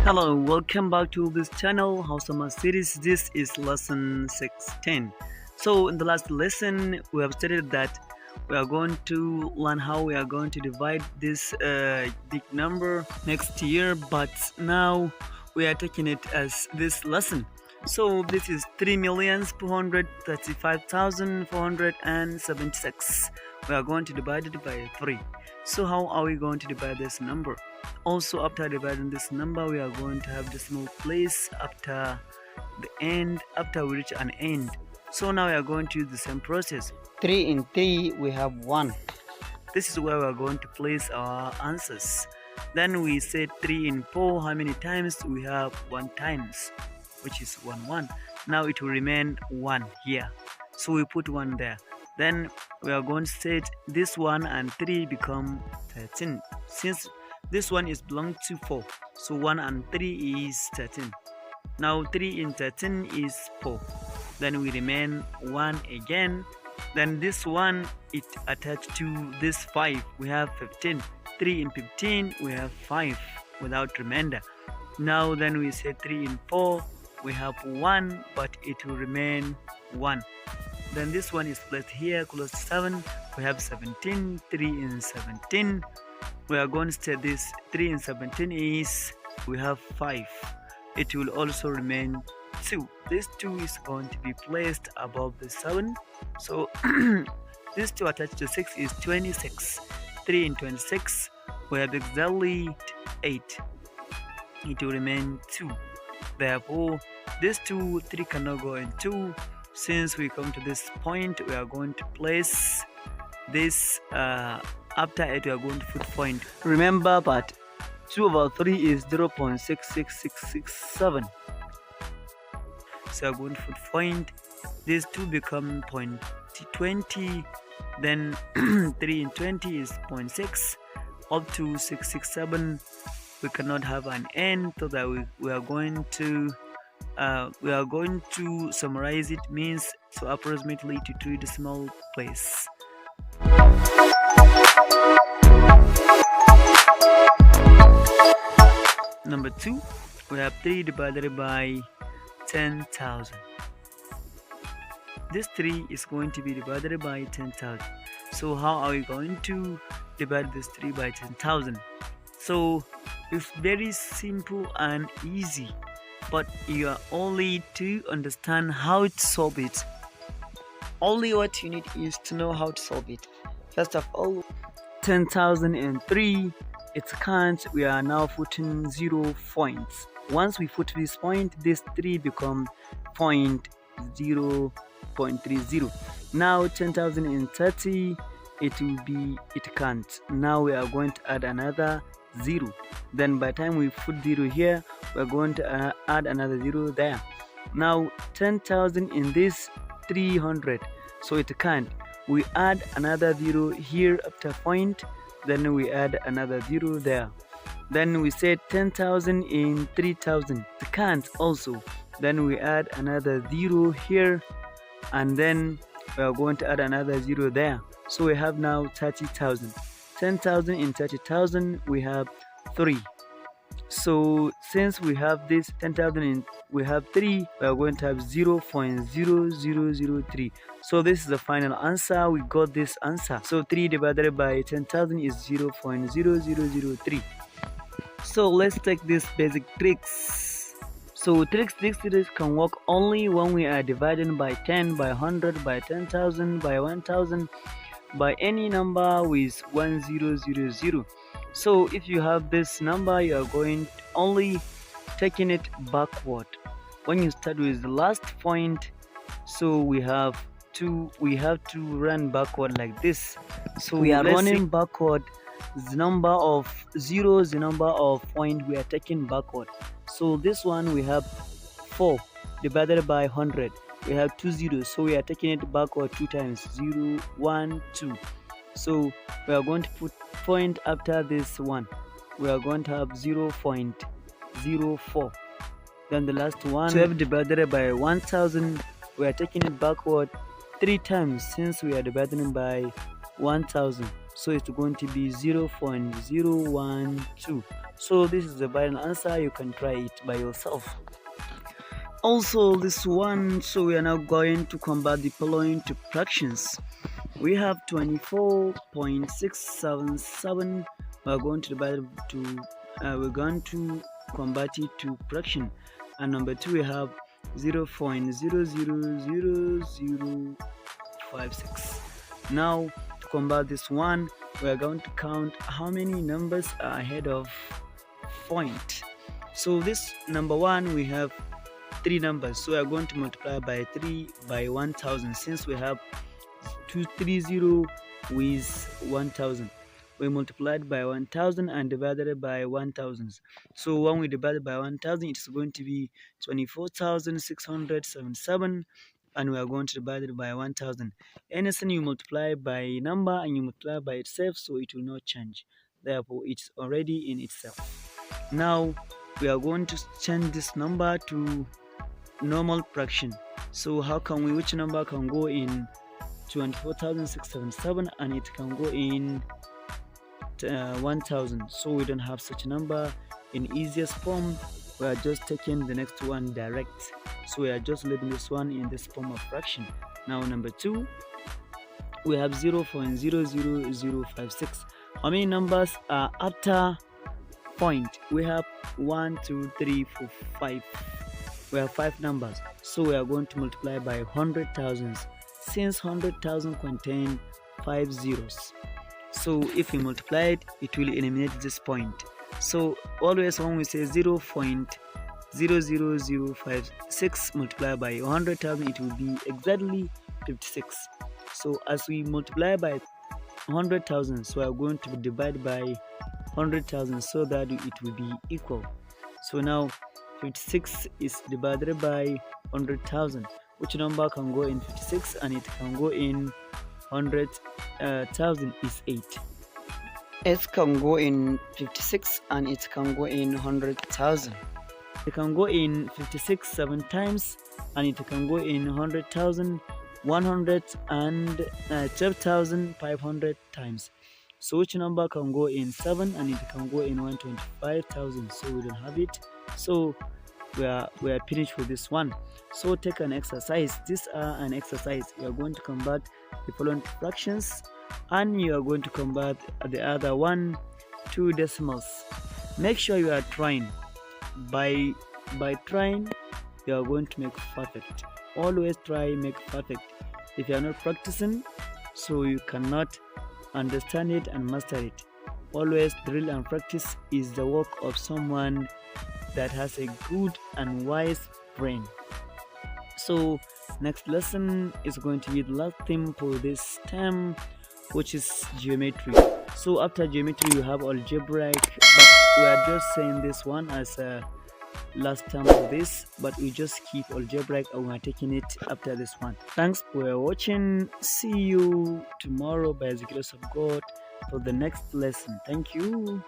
Hello, welcome back to this channel, Hausama series. This is lesson 16. So in the last lesson, we have stated that we are going to learn how we are going to divide this big number next year, but now we are taking it as this lesson. So this is 3,435,476. We are going to divide it by 3. So how are we going to divide this number? Also, after dividing this number, we are going to have decimal place after the end, after we reach an end. So now we are going to use the same process. 3 in 3 we have 1. This is where we are going to place our answers. Then we said 3 in 4, how many times? We have 1 times, which is 1 1. Now it will remain 1 here, so we put 1 there. Then we are going to set this 1 and 3 become 13. Since this one is belong to 4, so 1 and 3 is 13. Now 3 in 13 is 4. Then we remain 1 again. Then this one, it attached to this 5. We have 15. 3 in 15, we have 5 without remainder. Now then we say 3 in 4, we have 1, but it will remain 1. Then this one is placed here close to 7. We have 17. 3 in 17. We are going to say this 3 in 17 is, we have 5. It will also remain 2. This 2 is going to be placed above the 7. So this 2 attached to 6 is 26. 3 in 26, we have exactly 8. It will remain 2. Therefore, this 2, 3 cannot go in 2. Since we come to this point, we are going to place this after it we are going to put point. Remember that 2 over 3 is 0.66667. So we are going to put point. These 2 become 0.20. Then 3 in 20 is 0.6 up to 667. We cannot have an end, so that we are going to summarize it, means so approximately to 2 decimal place. Number 2, we have 3 divided by 10,000. This 3 is going to be divided by 10,000. So how are we going to divide this 3 by 10,000? So it's very simple and easy, but you are only to understand how to solve it. Only what you need is to know how to solve it. First of all, 10,003, it can't. We are now putting 0 points. Once we put this point, this 3 become 0.30. Now 10,030, it will be, it can't. Now we are going to add another 0. Then by the time we put 0 here, we are going to add another 0 there. Now 10,000 in this 300, so it can't. We add another 0 here after point, then we add another 0 there. Then we say 10,000 in 3,000, it can't also. Then we add another 0 here, and then we are going to add another 0 there. So we have now 30,000. 10,000 in 30,000, we have 3. So since we have this 10,000 in, we have 3, we are going to have 0.0003. So this is the final answer. We got this answer. So 3 divided by 10,000 is 0.0003. So let's take these basic tricks. So tricks can work only when we are dividing by 10, by 100, by 10,000, by 1,000, by any number with 1000. So if you have this number, you are going to only taking it backward. When you start with the last point, so we have to run backward like this. So we are running backward. The number of zeros, the number of point we are taking backward. So this one we have 4 divided by 100. We have 2 zeros, so we are taking it backward 2 times. 0, 1, 2. So we are going to put point after this one. We are going to have 0.04. Then the last one, 12 divided by 1000. We are taking it backward 3 times since we are dividing by 1000. so it's going to be 0.012. So this is the final answer. You can try it by yourself. Also this one, so we are now going to convert the following to fractions. We have 24.677. We're going to divide it to we're going to convert it to fraction. And number 2, we have 0.000056. Now to convert this one, we are going to count how many numbers are ahead of point. So this number 1, we have 3 numbers, so we are going to multiply by 3 by 1000. Since we have 230 with 1000, we multiplied by 1000 and divided it by 1000. So when we divide it by 1000, it's going to be 24,677, and we are going to divide it by 1000. Anything you multiply by number and you multiply by itself, so it will not change. Therefore, it's already in itself. Now we are going to change this number to normal fraction. So how can we, which number can go in 24,677 and it can go in 1000? So we don't have such a number in easiest form. We are just taking the next one direct, so we are just leaving this one in this form of fraction. Now number 2, we have 0.00056. How many numbers are after point? We have 1, 2, 3, 4, 5. We have 5 numbers, so we are going to multiply by 100,000, since 100,000 contain 5 zeros. So if we multiply it, it will eliminate this point. So always when we say 0.00056 multiplied by 100,000, it will be exactly 56. So as we multiply by 100,000, so we are going to divide by 100,000 so that it will be equal. So now 56 is divided by 100,000. Which number can go in 56 and it can go in 100,000 is 8. It can go in 56 and it can go in 100,000. It can go in 56 7 times and it can go in 100,000 112,500 times. So which number can go in 7 and it can go in 125,000? So we don't have it. So we are finished with this one. So take an exercise. These are an exercise. You are going to convert the following fractions and you are going to convert the other one to decimals. Make sure you are trying. By trying, you are going to make perfect. Always try, make perfect. If you are not practicing, so you cannot understand it and master it. Always drill and practice is the work of someone that has a good and wise brain. So next lesson is going to be the last theme for this term, which is geometry. So after geometry you have algebraic, but we are just saying this one as a last term for this, but we just keep algebraic and we are taking it after this one. Thanks for watching. See you tomorrow by the grace of God for the next lesson. Thank you.